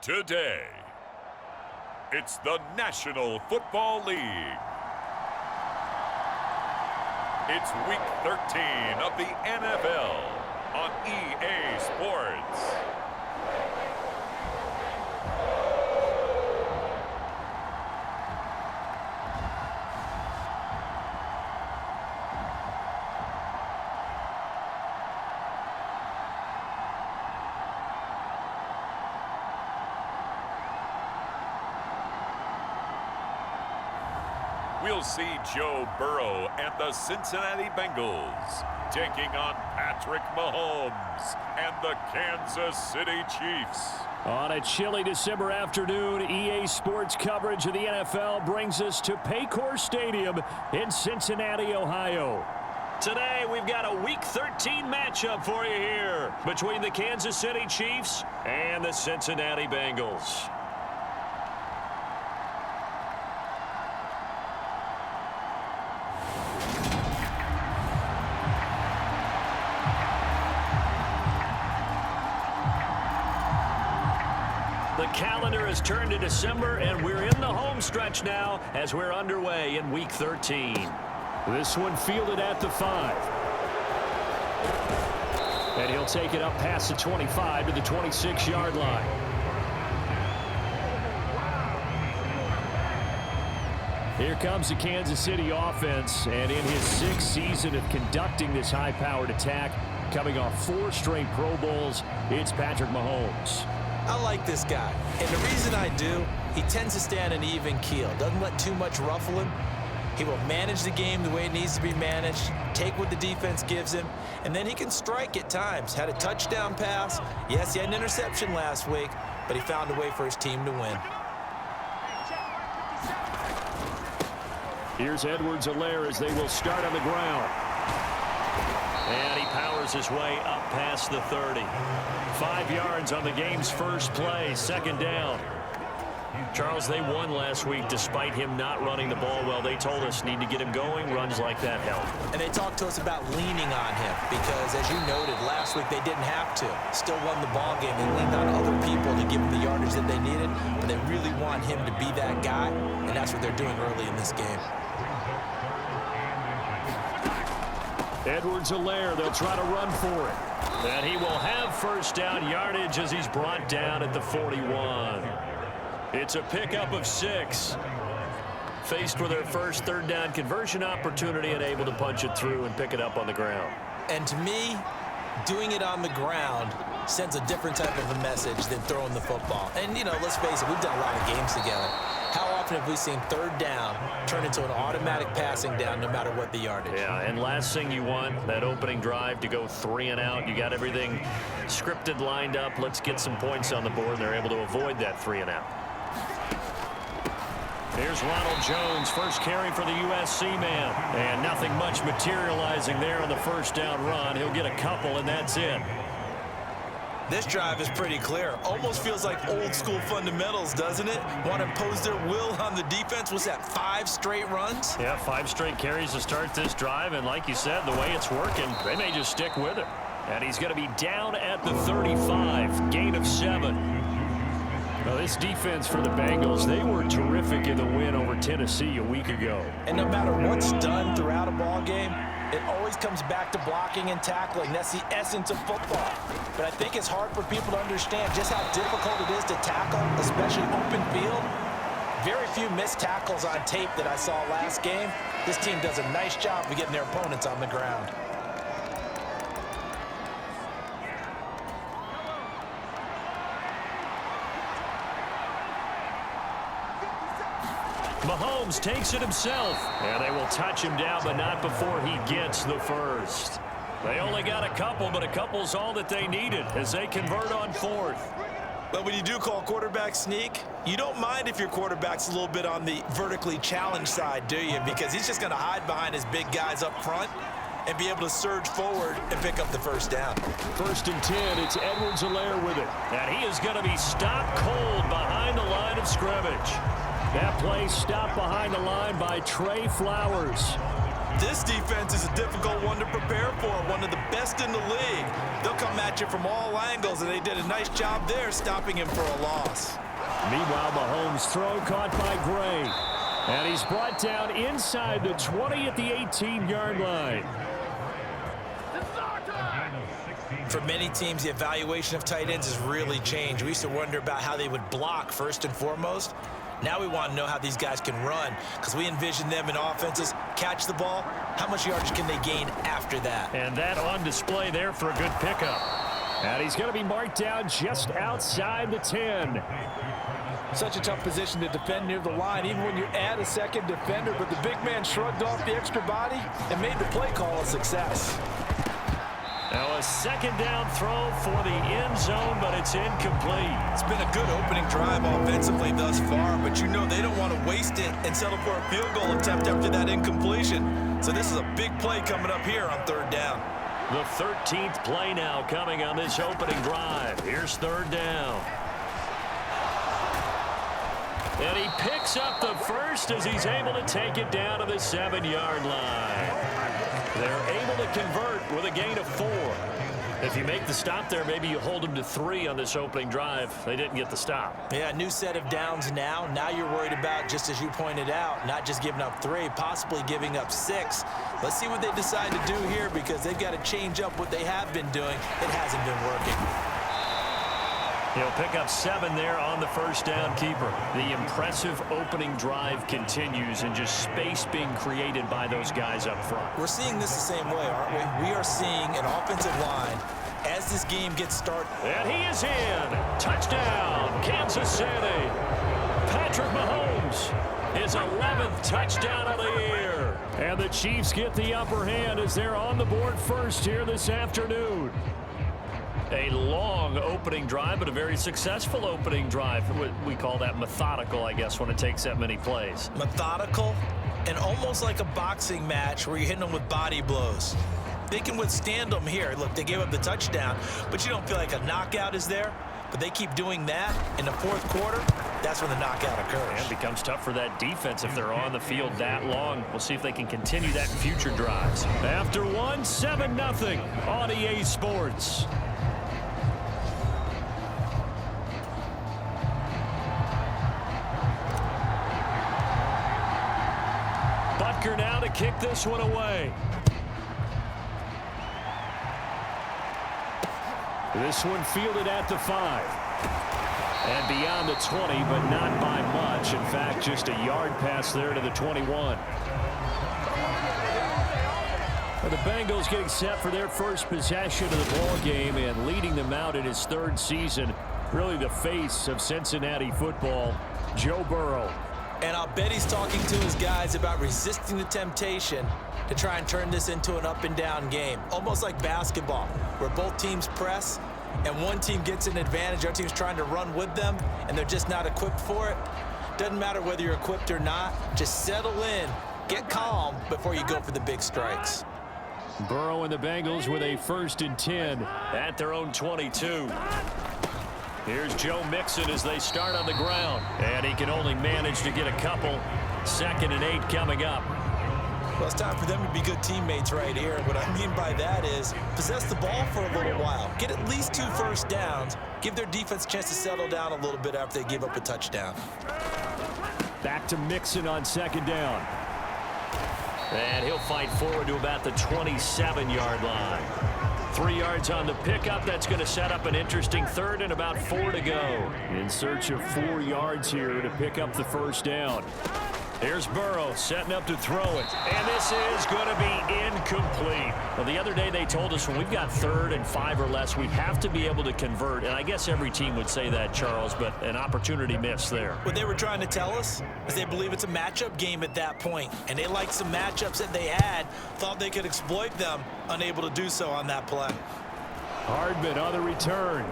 Today, it's the National Football League. It's Week 13 of the NFL on EA Sports. We'll see Joe Burrow and the Cincinnati Bengals taking on Patrick Mahomes and the Kansas City Chiefs. On a chilly December afternoon, EA Sports coverage of the NFL brings us to Paycor Stadium in Cincinnati, Ohio. Today, we've got a Week 13 matchup for you here between the Kansas City Chiefs and the Cincinnati Bengals. The calendar has turned to December, and we're in the home stretch now as we're underway in Week 13. This one fielded at the 5. And he'll take it up past the 25 to the 26-yard line. Here comes the Kansas City offense, and in his 6th season of conducting this high-powered attack, coming off 4 straight Pro Bowls, it's Patrick Mahomes. I like this guy, and the reason I do, he tends to stay on an even keel, doesn't let too much ruffle him. He will manage the game the way it needs to be managed, take what the defense gives him, and then he can strike at times. Had a touchdown pass. Yes, he had an interception last week, but he found a way for his team to win. Here's Edwards-Helaire as they will start on the ground. And he powers his way up past the 30. 5 yards on the game's first play, 2nd down. Charles, they won last week despite him not running the ball well. They told us need to get him going. Runs like that help. And they talked to us about leaning on him because, as you noted, last week they didn't have to. Still won the ball game. They leaned on other people to give them the yardage that they needed, but they really want him to be that guy, and that's what they're doing early in this game. Edwards-Helaire, they'll try to run for it. And he will have first down yardage as he's brought down at the 41. It's a pickup of 6. Faced with their first 3rd down conversion opportunity and able to punch it through and pick it up on the ground. And to me, doing it on the ground sends a different type of a message than throwing the football. And, you know, let's face it, we've done a lot of games together. How often have we seen 3rd down turn into an automatic passing down no matter what the yardage? Yeah, and last thing you want, that opening drive to go 3 and out. You got everything scripted, lined up. Let's get some points on the board. They're able to avoid that 3 and out. Here's Ronald Jones, first carry for the USC man. And nothing much materializing there on the first down run. He'll get a couple, and that's it. This drive is pretty clear. Almost feels like old school fundamentals, doesn't it? Want to impose their will on the defense. Was that 5 straight runs? Yeah, 5 straight carries to start this drive. And like you said, the way it's working, they may just stick with it. And he's going to be down at the 35. Gain of 7. Well, this defense for the Bengals, they were terrific in the win over Tennessee a week ago. And no matter what's done throughout a ball game, it always comes back to blocking and tackling. That's the essence of football. But I think it's hard for people to understand just how difficult it is to tackle, especially open field. Very few missed tackles on tape that I saw last game. This team does a nice job of getting their opponents on the ground. Mahomes takes it himself, and they will touch him down, but not before he gets the first. They only got a couple, but a couple's all that they needed as they convert on 4th. But when you do call quarterback sneak, you don't mind if your quarterback's a little bit on the vertically challenged side, do you? Because he's just going to hide behind his big guys up front and be able to surge forward and pick up the first down. 1st and 10, it's Edwards-Helaire with it. And he is going to be stopped cold behind the line of scrimmage. That play stopped behind the line by Trey Flowers. This defense is a difficult one to prepare for, one of the best in the league. They'll come at you from all angles, and they did a nice job there stopping him for a loss. Meanwhile, Mahomes' throw caught by Gray. And he's brought down inside the 20 at the 18-yard line. For many teams, the evaluation of tight ends has really changed. We used to wonder about how they would block first and foremost. Now we want to know how these guys can run, because we envision them in offenses catch the ball. How much yardage can they gain after that? And that on display there for a good pickup. And he's going to be marked down just outside the 10. Such a tough position to defend near the line, even when you add a second defender. But the big man shrugged off the extra body and made the play call a success. Now a second down throw for the end zone, but it's incomplete. It's been a good opening drive offensively thus far, but you know they don't want to waste it and settle for a field goal attempt after that incompletion. So this is a big play coming up here on third down. The 13th play now coming on this opening drive. Here's third down. And he picks up the first as he's able to take it down to the 7-yard line. They're able to convert with a gain of 4. If you make the stop there, maybe you hold them to 3 on this opening drive. They didn't get the stop. Yeah, new set of downs now. Now you're worried about, just as you pointed out, not just giving up 3, possibly giving up 6. Let's see what they decide to do here, because they've got to change up what they have been doing. It hasn't been working. He'll pick up 7 there on the first down keeper. The impressive opening drive continues, and just space being created by those guys up front. We're seeing this the same way, aren't we? We are seeing an offensive line as this game gets started. And he is in. Touchdown, Kansas City. Patrick Mahomes, his 11th touchdown of the year. And the Chiefs get the upper hand as they're on the board first here this afternoon. A long opening drive, but a very successful opening drive. We call that methodical, I guess, when it takes that many plays. Methodical and almost like a boxing match where you're hitting them with body blows. They can withstand them here. Look, they gave up the touchdown, but you don't feel like a knockout is there. But they keep doing that in the fourth quarter. That's when the knockout occurs. And it becomes tough for that defense if they're on the field that long. We'll see if they can continue that in future drives. After one, 7-0 on EA Sports. Butker now to kick this one away. This one fielded at the 5. And beyond the 20, but not by much. In fact, just a yard pass there to the 21. Well, the Bengals getting set for their first possession of the ball game and leading them out in his 3rd season. Really the face of Cincinnati football, Joe Burrow. And I'll bet he's talking to his guys about resisting the temptation to try and turn this into an up-and-down game. Almost like basketball, where both teams press, and one team gets an advantage, the other team's trying to run with them, and they're just not equipped for it. Doesn't matter whether you're equipped or not. Just settle in, get calm before you go for the big strikes. Burrow and the Bengals with a 1st and 10 at their own 22. Here's Joe Mixon as they start on the ground. And he can only manage to get a couple. 2nd and 8 coming up. Well, it's time for them to be good teammates right here. What I mean by that is possess the ball for a little while. Get at least 2 first downs. Give their defense a chance to settle down a little bit after they give up a touchdown. Back to Mixon on 2nd down. And he'll fight forward to about the 27-yard line. 3 yards on the pickup. That's going to set up an interesting 3rd and about 4 to go. In search of 4 yards here to pick up the first down. Here's Burrow setting up to throw it. And this is going to be incomplete. Well, the other day they told us when we've got 3rd and 5 or less, we have to be able to convert. And I guess every team would say that, Charles, but an opportunity missed there. What they were trying to tell us is they believe it's a matchup game at that point. And they liked some matchups that they had, thought they could exploit them, unable to do so on that play. Hardman on the return.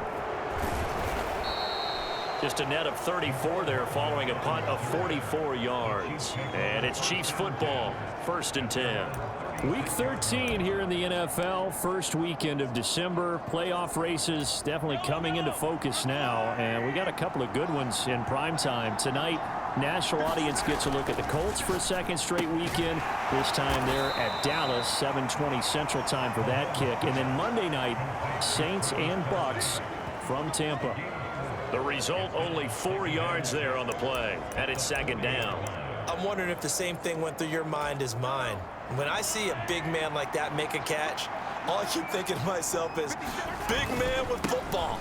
Just a net of 34 there following a punt of 44 yards. And it's Chiefs football, 1st and 10. Week 13 here in the NFL, first weekend of December. Playoff races definitely coming into focus now. And we got a couple of good ones in prime time. Tonight, national audience gets a look at the Colts for a second straight weekend. This time they're at Dallas, 7:20 Central Time for that kick. And then Monday night, Saints and Bucks from Tampa. The result, only 4 yards there on the play, and it's second down. I'm wondering if the same thing went through your mind as mine. When I see a big man like that make a catch, all I keep thinking to myself is, big man with football.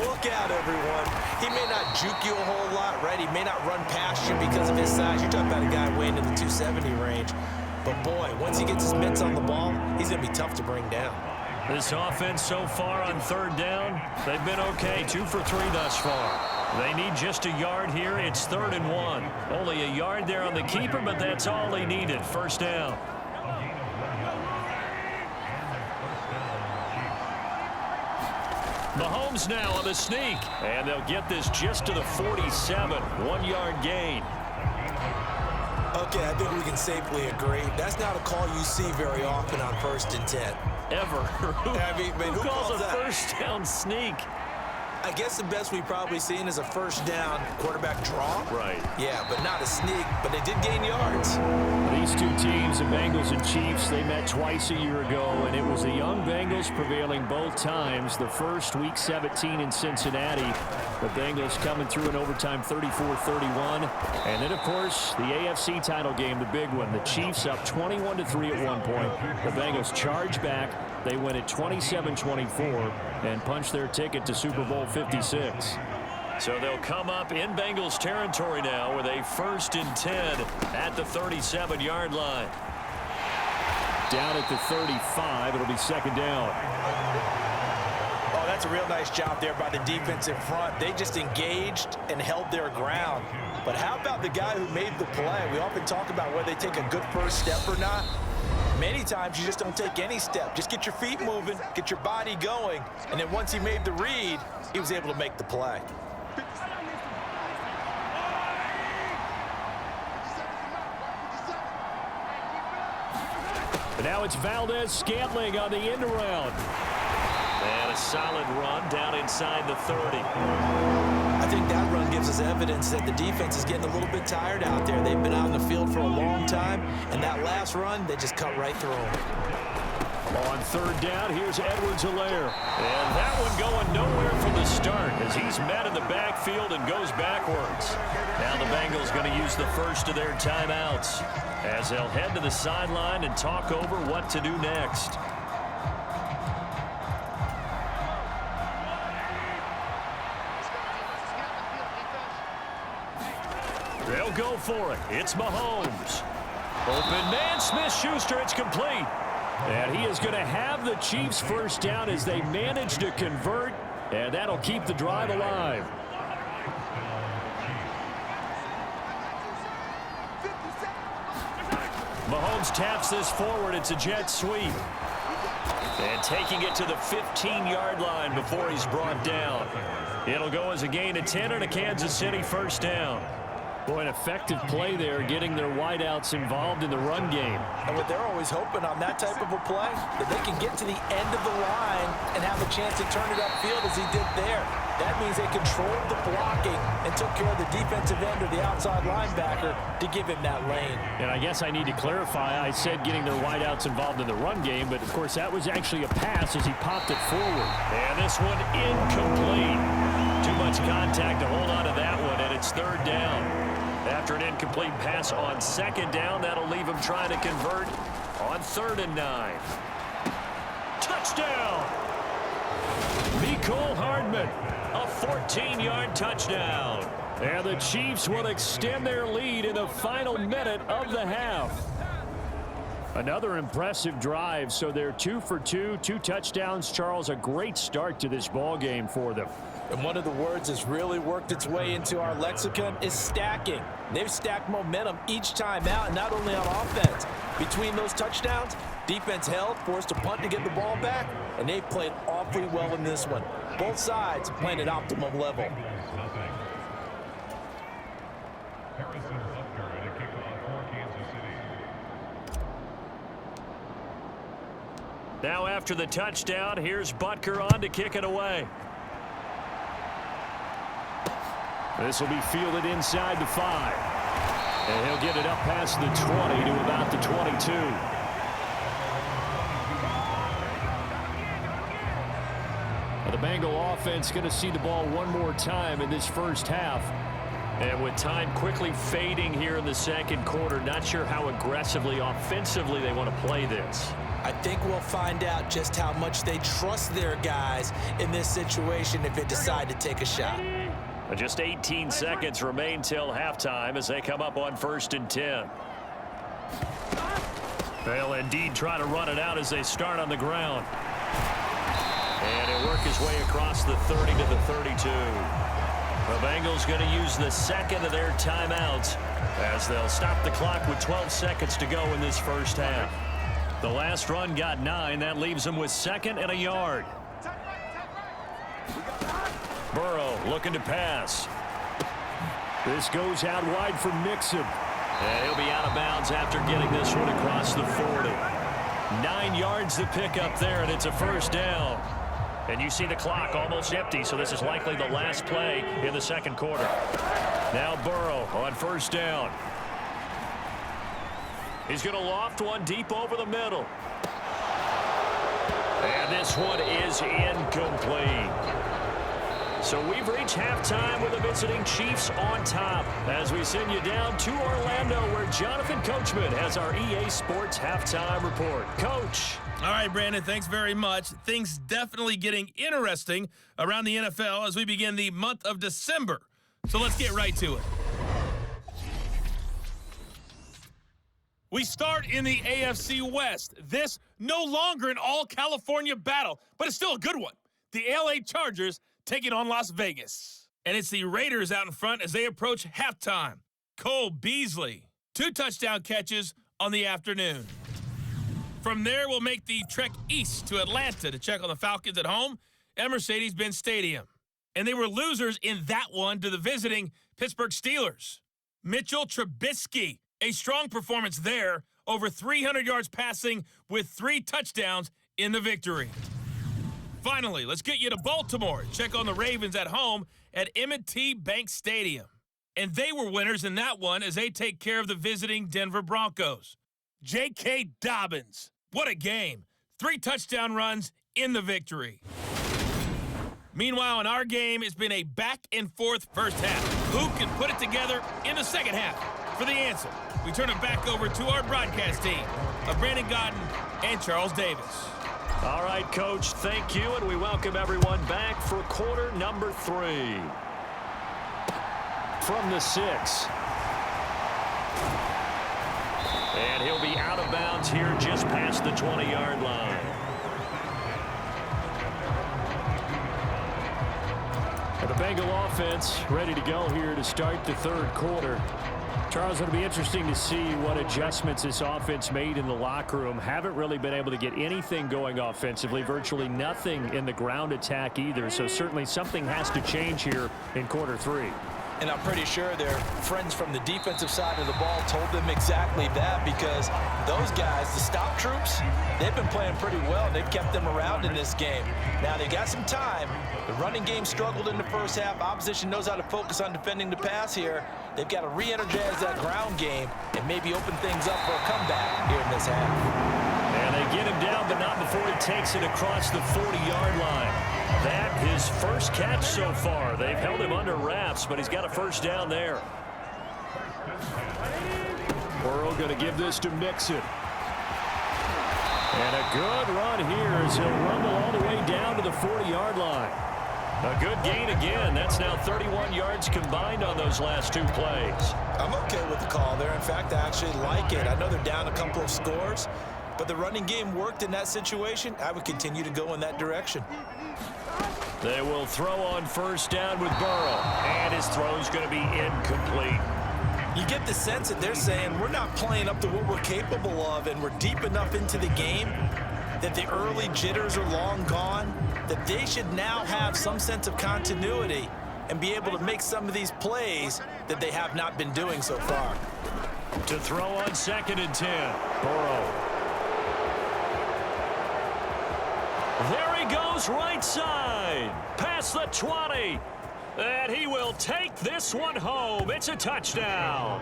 Look out, everyone. He may not juke you a whole lot, right? He may not run past you because of his size. You're talking about a guy weighing in the 270 range. But, boy, once he gets his mitts on the ball, he's going to be tough to bring down. This offense so far on third down, they've been okay, 2 for 3 thus far. They need just a yard here. It's 3rd and 1. Only a yard there on the keeper, but that's all they needed. First down. Mahomes now on the sneak, and they'll get this just to the 47. 1-yard gain. Okay, I think we can safely agree. That's not a call you see very often on 1st and 10. Ever. Who calls a that? first down sneak? I guess the best we've probably seen is a first down quarterback draw. Right. Yeah, but not a sneak, but they did gain yards. These two teams, the Bengals and Chiefs, they met twice a year ago, and it was the young Bengals prevailing both times. The first, Week 17 in Cincinnati. The Bengals coming through in overtime 34-31. And then, of course, the AFC title game, the big one. The Chiefs up 21-3 at one point. The Bengals charge back. They win at 27-24 and punch their ticket to Super Bowl 56. So they'll come up in Bengals territory now with a 1st and 10 at the 37-yard line. Down at the 35, it'll be second down. Oh, that's a real nice job there by the defensive front. They just engaged and held their ground. But how about the guy who made the play? We often talk about whether they take a good first step or not. Many times you just don't take any step. Just get your feet moving, get your body going, and then once he made the read, he was able to make the play. But now it's Valdez-Scantling on the end around. And a solid run down inside the 30. I think that run gives us evidence that the defense is getting a little bit tired out there. They've been out in the field for a long time, and that last run, they just cut right through them. On third down, here's Edwards-Helaire. And that one going nowhere from the start as he's met in the backfield and goes backwards. Now the Bengals going to use the first of their timeouts as they'll head to the sideline and talk over what to do next. They'll go for it. It's Mahomes. Open man, Smith-Schuster. It's complete. And he is going to have the Chiefs first down as they manage to convert. And that'll keep the drive alive. Mahomes taps this forward. It's a jet sweep. And taking it to the 15-yard line before he's brought down. It'll go as a gain of 10 and a Kansas City first down. Boy, an effective play there, getting their wideouts involved in the run game. And what they're always hoping on that type of a play, that they can get to the end of the line and have a chance to turn it upfield as he did there. That means they controlled the blocking and took care of the defensive end or the outside linebacker to give him that lane. And I guess I need to clarify, I said getting their wideouts involved in the run game, but of course that was actually a pass as he popped it forward. And this one incomplete. Too much contact to hold on to that one, and it's third down. After an incomplete pass on second down, that'll leave him trying to convert on 3rd and 9. Touchdown! Mecole Hardman, a 14-yard touchdown. And the Chiefs will extend their lead in the final minute of the half. Another impressive drive, so they're 2 for 2, 2 touchdowns. Charles, a great start to this ball game for them. And one of the words that's really worked its way into our lexicon is stacking. They've stacked momentum each time out, and not only on offense. Between those touchdowns, defense held, forced a punt to get the ball back, and they've played awfully well in this one. Both sides playing at optimum level. Now after the touchdown, here's Butker on to kick it away. This will be fielded inside the 5. And he'll get it up past the 20 to about the 22. The Bengal offense going to see the ball one more time in this first half. And with time quickly fading here in the second quarter, not sure how aggressively, offensively they want to play this. I think we'll find out just how much they trust their guys in this situation if they decide to take a shot. Just 18 seconds remain till halftime as they come up on 1st and 10. They'll indeed try to run it out as they start on the ground. And he'll work his way across the 30 to the 32. The Bengals going to use the second of their timeouts as they'll stop the clock with 12 seconds to go in this first half. The last run got 9. That leaves them with 2nd and a yard. Burrow looking to pass. This goes out wide for Mixon. And he'll be out of bounds after getting this one across the 40. 9 yards to pick up there, and it's a first down. And you see the clock almost empty, so this is likely the last play in the second quarter. Now Burrow on 1st down. He's going to loft one deep over the middle. And this one is incomplete. So we've reached halftime with the visiting Chiefs on top as we send you down to Orlando where Jonathan Coachman has our EA Sports halftime report. Coach. All right, Brandon, thanks very much. Things definitely getting interesting around the NFL as we begin the month of December. So let's get right to it. We start in the AFC West. This no longer an all-California battle, but it's still a good one. The LA Chargers taking on Las Vegas. And it's the Raiders out in front as they approach halftime. Cole Beasley, 2 touchdown catches on the afternoon. From there, we'll make the trek east to Atlanta to check on the Falcons at home at Mercedes-Benz Stadium. And they were losers in that one to the visiting Pittsburgh Steelers. Mitchell Trubisky, a strong performance there, over 300 yards passing with 3 touchdowns in the victory. Finally, let's get you to Baltimore. Check on the Ravens at home at M&T Bank Stadium. And they were winners in that one as they take care of the visiting Denver Broncos. J.K. Dobbins, what a game. 3 touchdown runs in the victory. Meanwhile, in our game, it's been a back-and-forth first half. Who can put it together in the second half? For the answer, we turn it back over to our broadcast team of Brandon Godden and Charles Davis. All right, Coach, thank you, and we welcome everyone back for quarter number 3. From the 6. And he'll be out of bounds here just past the 20-yard line. And the Bengal offense ready to go here to start the third quarter. Charles, it'll be interesting to see what adjustments this offense made in the locker room. Haven't really been able to get anything going offensively, virtually nothing in the ground attack either. So certainly something has to change here in quarter 3. And I'm pretty sure their friends from the defensive side of the ball told them exactly that, because those guys, the stop troops, they've been playing pretty well. They've kept them around in this game. Now, they got some time. The running game struggled in the first half. Opposition knows how to focus on defending the pass here. They've got to re-energize that ground game and maybe open things up for a comeback here in this half. And they get him down, but not before he takes it across the 40-yard line. That his first catch so far. They've held him under wraps, but he's got a first down there. Burrow going to give this to Mixon. And a good run here as he'll rumble all the way down to the 40-yard line. A good gain again. That's now 31 yards combined on those last 2 plays. I'm okay with the call there. In fact, I actually like it. I know they're down a couple of scores, but the running game worked in that situation. I would continue to go in that direction. They will throw on first down with Burrow, and his throw's going to be incomplete. You get the sense that they're saying we're not playing up to what we're capable of, and we're deep enough into the game that the early jitters are long gone, that they should now have some sense of continuity and be able to make some of these plays that they have not been doing so far. To throw on 2nd and 10, Burrow. There he goes right side, past the 20. And he will take this one home. It's a touchdown.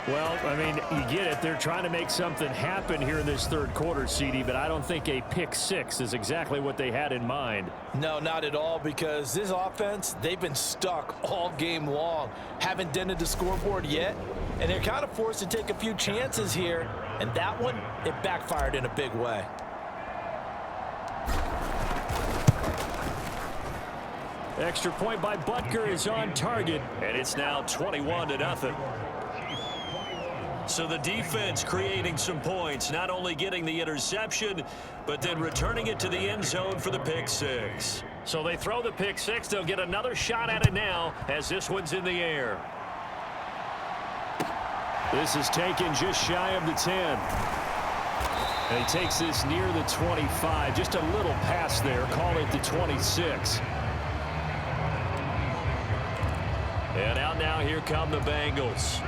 Well, I mean, you get it. They're trying to make something happen here in this third quarter, CD, but I don't think a pick six is exactly what they had in mind. No, not at all, because this offense, they've been stuck all game long. Haven't dented the scoreboard yet, and they're kind of forced to take a few chances here, and that one, it backfired in a big way. Extra point by Butker is on target, and it's now 21-0. So the defense creating some points, not only getting the interception, but then returning it to the end zone for the pick six. So they throw the pick six. They'll get another shot at it now as this one's in the air. This is taken just shy of the 10. And he takes this near the 25. Just a little pass there. Call it the 26. And out now, here come the Bengals.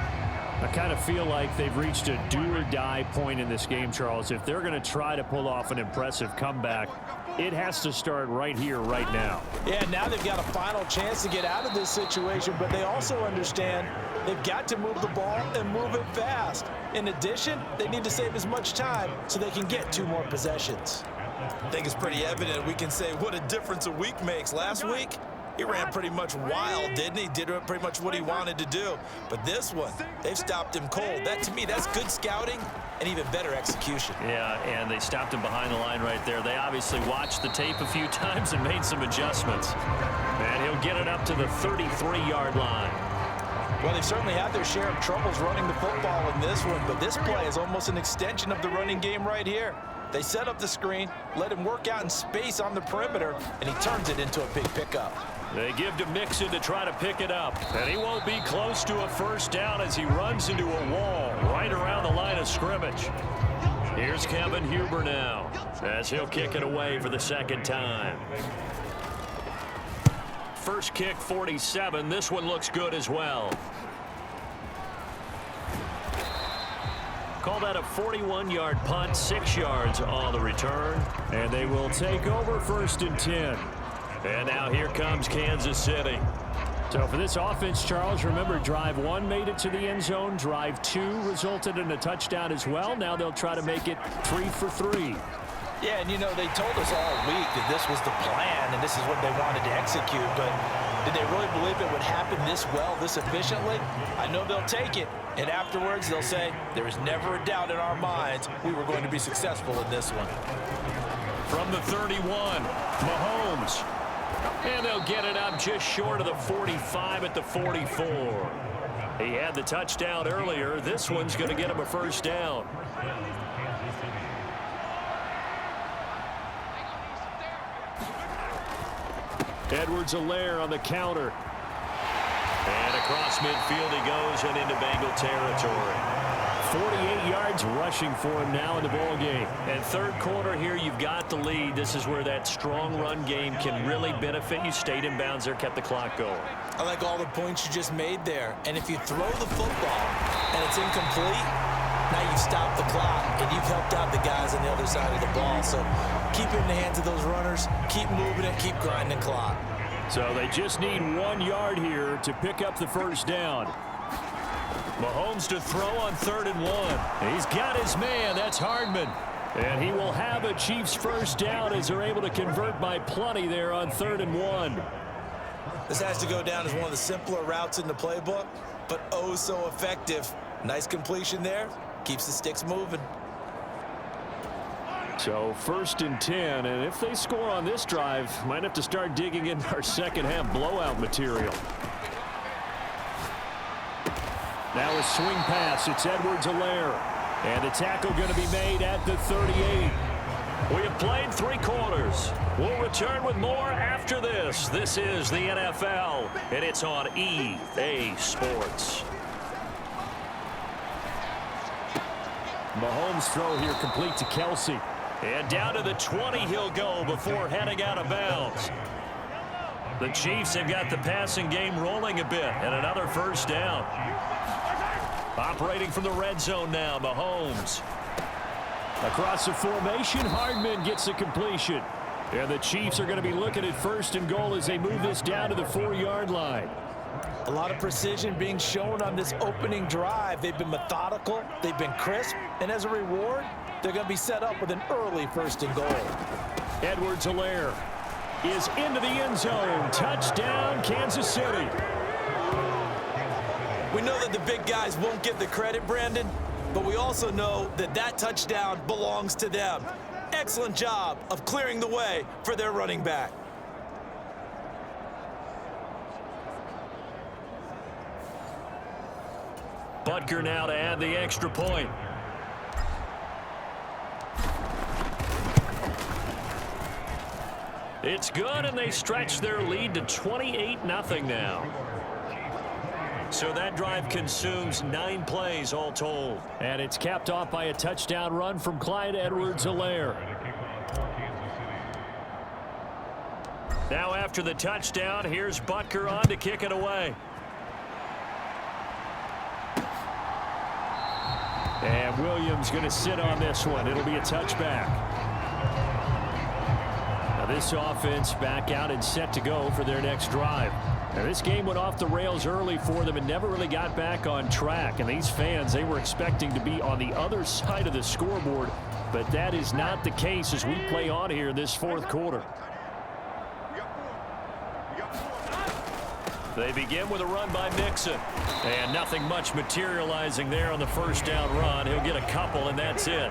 I kind of feel like they've reached a do-or-die point in this game, Charles. If they're going to try to pull off an impressive comeback, it has to start right here, right now. Yeah, now they've got a final chance to get out of this situation, but they also understand they've got to move the ball and move it fast. In addition, they need to save as much time so they can get 2 more possessions. I think it's pretty evident we can say what a difference a week makes. Last week, he ran pretty much wild, didn't he? Did pretty much what he wanted to do. But this one, they've stopped him cold. That, to me, that's good scouting and even better execution. Yeah, and they stopped him behind the line right there. They obviously watched the tape a few times and made some adjustments. And he'll get it up to the 33-yard line. Well, they've certainly had their share of troubles running the football in this one, but this play is almost an extension of the running game right here. They set up the screen, let him work out in space on the perimeter, and he turns it into a big pickup. They give to Mixon to try to pick it up, and he won't be close to a first down as he runs into a wall right around the line of scrimmage. Here's Kevin Huber now as he'll kick it away for the second time. First kick, 47. This one looks good as well. Call that a 41-yard punt, 6 yards on the return. And they will take over 1st and 10. And now here comes Kansas City. So for this offense, Charles, remember, drive 1 made it to the end zone. Drive 2 resulted in a touchdown as well. Now they'll try to make it 3 for 3. Yeah, and you know, they told us all week that this was the plan and this is what they wanted to execute, but did they really believe it would happen this well, this efficiently? I know they'll take it, and afterwards they'll say, there was never a doubt in our minds we were going to be successful in this one. From the 31, Mahomes. And they'll get it up just short of the 45 at the 44. He had the touchdown earlier. This one's going to get him a first down. Edwards-Helaire on the counter. And across midfield he goes and into Bengal territory. 48 yards rushing for him now in the ball game. And third quarter here, you've got the lead. This is where that strong run game can really benefit you. Stayed in bounds there, kept the clock going. I like all the points you just made there. And if you throw the football and it's incomplete, now you've stopped the clock and you've helped out the guys on the other side of the ball. So keep it in the hands of those runners, keep moving it, keep grinding clock. So they just need 1 yard here to pick up the first down. Mahomes to throw on 3rd and 1. He's got his man. That's Hardman. And he will have a Chiefs first down as they're able to convert by plenty there on 3rd and 1. This has to go down as one of the simpler routes in the playbook, but oh so effective. Nice completion there. Keeps the sticks moving. So 1st and 10, and if they score on this drive, might have to start digging in our second half blowout material. Now a swing pass. It's Edwards-Helaire. And the tackle going to be made at the 38. We have played 3 quarters. We'll return with more after this. This is the NFL, and it's on EA Sports. Mahomes' throw here complete to Kelsey. And down to the 20 he'll go before heading out of bounds. The Chiefs have got the passing game rolling a bit, and another first down. Operating from the red zone now, Mahomes. Across the formation, Hardman gets the completion. And the Chiefs are going to be looking at 1st and goal as they move this down to the 4-yard line. A lot of precision being shown on this opening drive. They've been methodical, they've been crisp, and as a reward, they're going to be set up with an early 1st and goal. Edwards-Helaire is into the end zone. Touchdown, Kansas City. We know that the big guys won't get the credit, Brandon, but we also know that that touchdown belongs to them. Excellent job of clearing the way for their running back. Butker now to add the extra point. It's good, and they stretch their lead to 28-0 now. So that drive consumes 9 plays all told. And it's capped off by a touchdown run from Clyde Edwards-Helaire. Now after the touchdown, here's Butker on to kick it away. And Williams going to sit on this one. It'll be a touchback. Now this offense back out and set to go for their next drive. Now this game went off the rails early for them and never really got back on track. And these fans, they were expecting to be on the other side of the scoreboard. But that is not the case as we play on here this 4th quarter. They begin with a run by Mixon. And nothing much materializing there on the 1st down run. He'll get a couple, and that's it.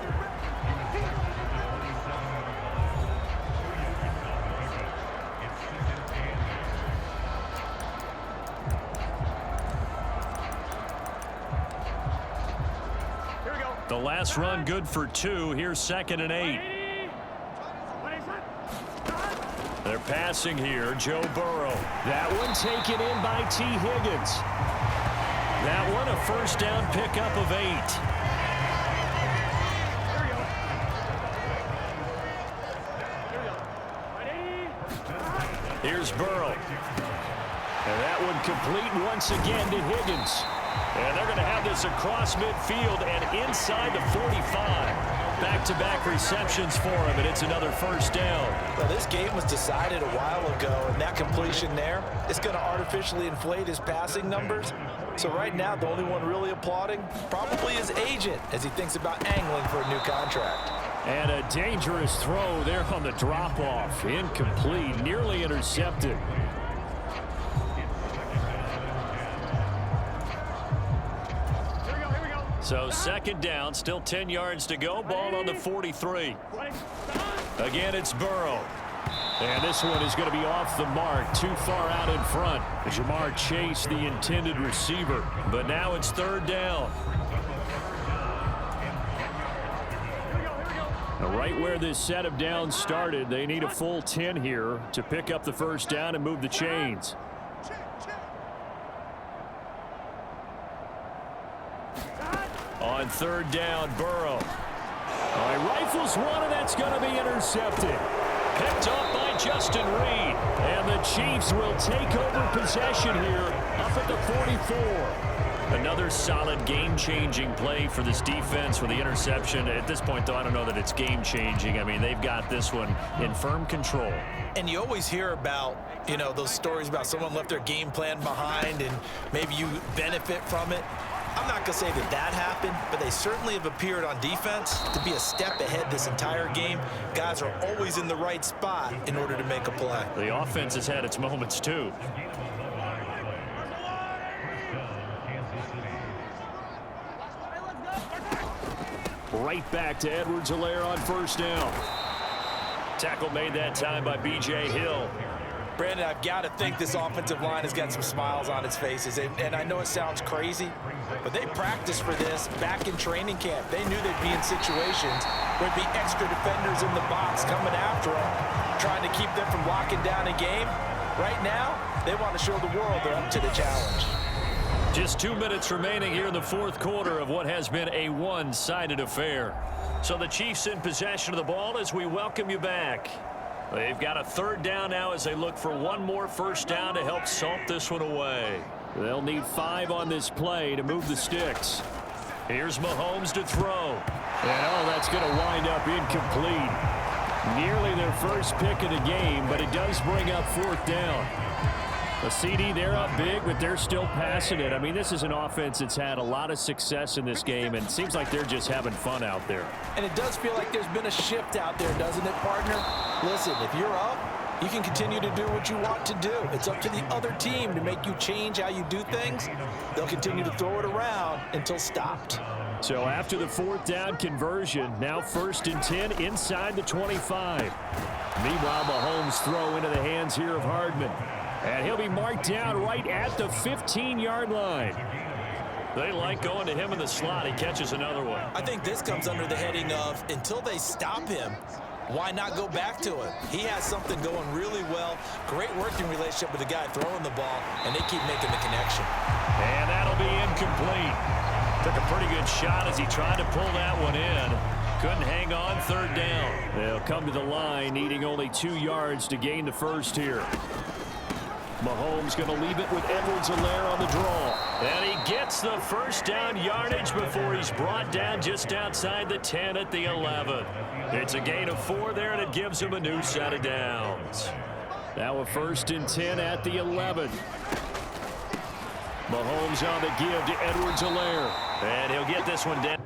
The last run good for 2. Here's 2nd and 8. They're passing here. Joe Burrow. That one taken in by T. Higgins. That one a 1st down pickup of 8. Here's Burrow. And that one complete once again to Higgins. And they're going to have this across midfield and inside the 45. Back-to-back receptions for him, and it's another 1st down. Well, this game was decided a while ago, and that completion there is going to artificially inflate his passing numbers. So right now, the only one really applauding probably his agent as he thinks about angling for a new contract. And a dangerous throw there on the drop-off. Incomplete, nearly intercepted. So 2nd down, still 10 yards to go. Ball on the 43. Again, it's Burrow. And this one is going to be off the mark, too far out in front. Jamar Chase, the intended receiver. But now it's 3rd down. Now, right where this set of downs started, they need a full 10 here to pick up the 1st down and move the chains. On 3rd down, Burrow. All right, rifles one, and that's going to be intercepted. Picked up by Justin Reed. And the Chiefs will take over possession here up at the 44. Another solid game-changing play for this defense with the interception. At this point, though, I don't know that it's game-changing. I mean, they've got this one in firm control. And you always hear about, you know, those stories about someone left their game plan behind and maybe you benefit from it. I'm not going to say that that happened, but they certainly have appeared on defense to be a step ahead this entire game. Guys are always in the right spot in order to make a play. The offense has had its moments, too. Right back to Edwards-Helaire on 1st down. Tackle made that time by B.J. Hill. Brandon, I've got to think this offensive line has got some smiles on its faces. And I know it sounds crazy, but they practiced for this back in training camp. They knew they'd be in situations where there'd be extra defenders in the box coming after them, trying to keep them from locking down a game. Right now, they want to show the world they're up to the challenge. Just 2 minutes remaining here in the 4th quarter of what has been a one-sided affair. So the Chiefs in possession of the ball as we welcome you back. They've got a 3rd down now as they look for one more 1st down to help salt this one away. They'll need 5 on this play to move the sticks. Here's Mahomes to throw. And, oh, that's going to wind up incomplete. Nearly their first pick of the game, but it does bring up 4th down. A CD, they're up big, but they're still passing it. I mean, this is an offense that's had a lot of success in this game, and it seems like they're just having fun out there. And it does feel like there's been a shift out there, doesn't it, partner? Listen, if you're up, you can continue to do what you want to do. It's up to the other team to make you change how you do things. They'll continue to throw it around until stopped. So after the 4th down conversion, now 1st and 10 inside the 25. Meanwhile, Mahomes throw into the hands here of Hardman. And he'll be marked down right at the 15-yard line. They like going to him in the slot. He catches another one. I think this comes under the heading of until they stop him, why not go back to him? He has something going really well. Great working relationship with the guy throwing the ball, and they keep making the connection. And that'll be incomplete. Took a pretty good shot as he tried to pull that one in. Couldn't hang on, 3rd down. They'll come to the line, needing only 2 yards to gain the first here. Mahomes going to leave it with Edwards-Helaire on the draw. And he gets the 1st down yardage before he's brought down just outside the 10 at the 11. It's a gain of 4 there, and it gives him a new set of downs. Now a 1st and 10 at the 11. Mahomes on the give to Edwards-Helaire. And he'll get this one down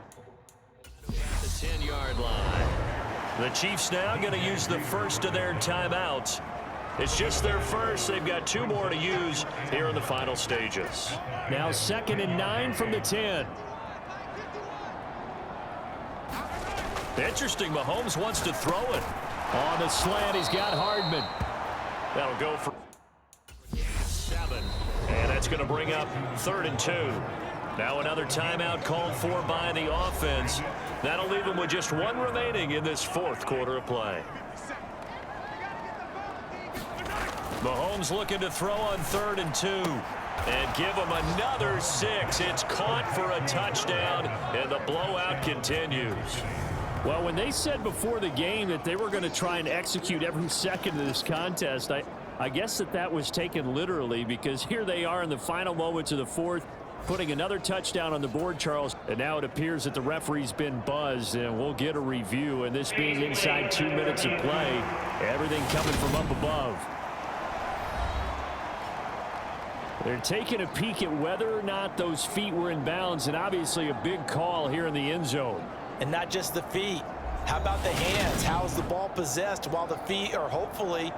at the 10-yard line. The Chiefs now going to use the first of their timeouts. It's just their first. They've got 2 more to use here in the final stages. Now 2nd and 9 from the 10. Interesting. Mahomes wants to throw it. On the slant, he's got Hardman. That'll go for 7. And that's going to bring up 3rd and 2. Now another timeout called for by the offense. That'll leave them with just 1 remaining in this 4th quarter of play. Mahomes looking to throw on 3rd and 2. And give him another 6. It's caught for a touchdown, and the blowout continues. Well, when they said before the game that they were going to try and execute every second of this contest, I guess that was taken literally, because here they are in the final moments of the 4th, putting another touchdown on the board, Charles. And now it appears that the referee's been buzzed, and we'll get a review. And this being inside 2 minutes of play, everything coming from up above. They're taking a peek at whether or not those feet were in bounds, and obviously a big call here in the end zone. And not just the feet. How about the hands? How is the ball possessed while the feet are hopefully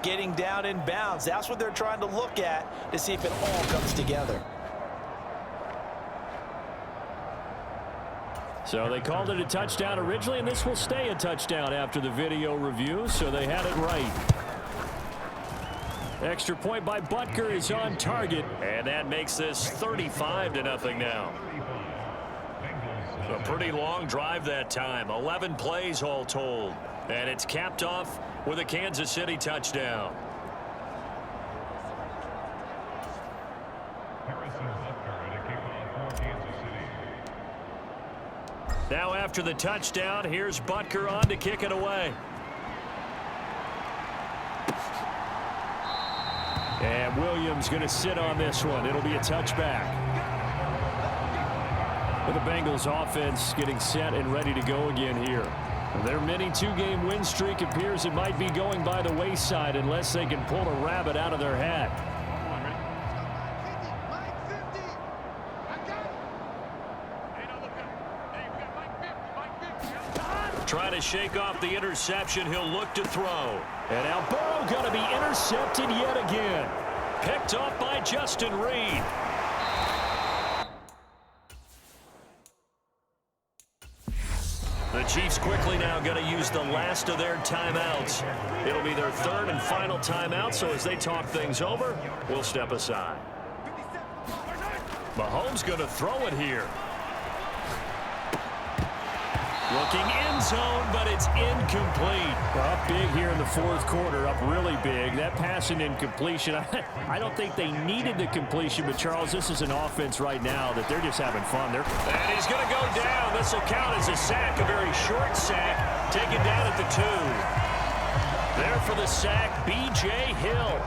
getting down in bounds? That's what they're trying to look at to see if it all comes together. So they called it a touchdown originally, and this will stay a touchdown after the video review, so they had it right. Extra point by Butker is on target, and that makes this 35-0 now. A pretty long drive that time, 11 plays all told, and it's capped off with a Kansas City touchdown. Now after the touchdown, here's Butker on to kick it away. And Williams going to sit on this one. It'll be a touchback. With the Bengals offense getting set and ready to go again here. Their mini 2-game win streak appears it might be going by the wayside unless they can pull a rabbit out of their hat. Trying to shake off the interception. He'll look to throw. And now Burrow going to be intercepted yet again. Picked off by Justin Reed. The Chiefs quickly now going to use the last of their timeouts. It'll be their 3rd and final timeout, so as they talk things over, we'll step aside. Mahomes going to throw it here. Looking end zone, but it's incomplete. Up big here in the 4th quarter, up really big. That pass and incompletion, I don't think they needed the completion, but Charles, this is an offense right now that they're just having fun. And he's going to go down. This will count as a sack, a very short sack, taken down at the 2. There for the sack, B.J. Hill.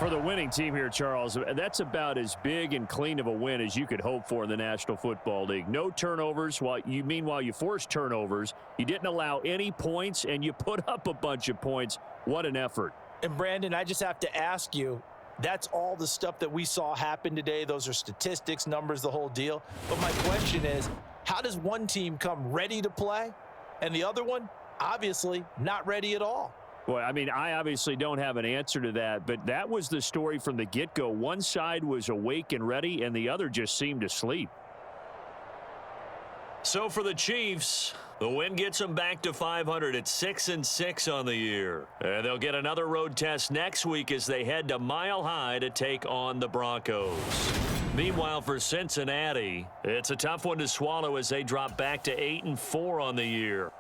For the winning team here, Charles, that's about as big and clean of a win as you could hope for in the National Football League. No turnovers. Meanwhile, you forced turnovers. You didn't allow any points, and you put up a bunch of points. What an effort. And, Brandon, I just have to ask you, that's all the stuff that we saw happen today. Those are statistics, numbers, the whole deal. But my question is, how does one team come ready to play and the other one, obviously, not ready at all? Boy, I mean, I obviously don't have an answer to that, but that was the story from the get-go. One side was awake and ready, and the other just seemed asleep. So for the Chiefs, the win gets them back to 500 at 6-6 on the year. And they'll get another road test next week as they head to Mile High to take on the Broncos. Meanwhile, for Cincinnati, it's a tough one to swallow as they drop back to 8-4 on the year.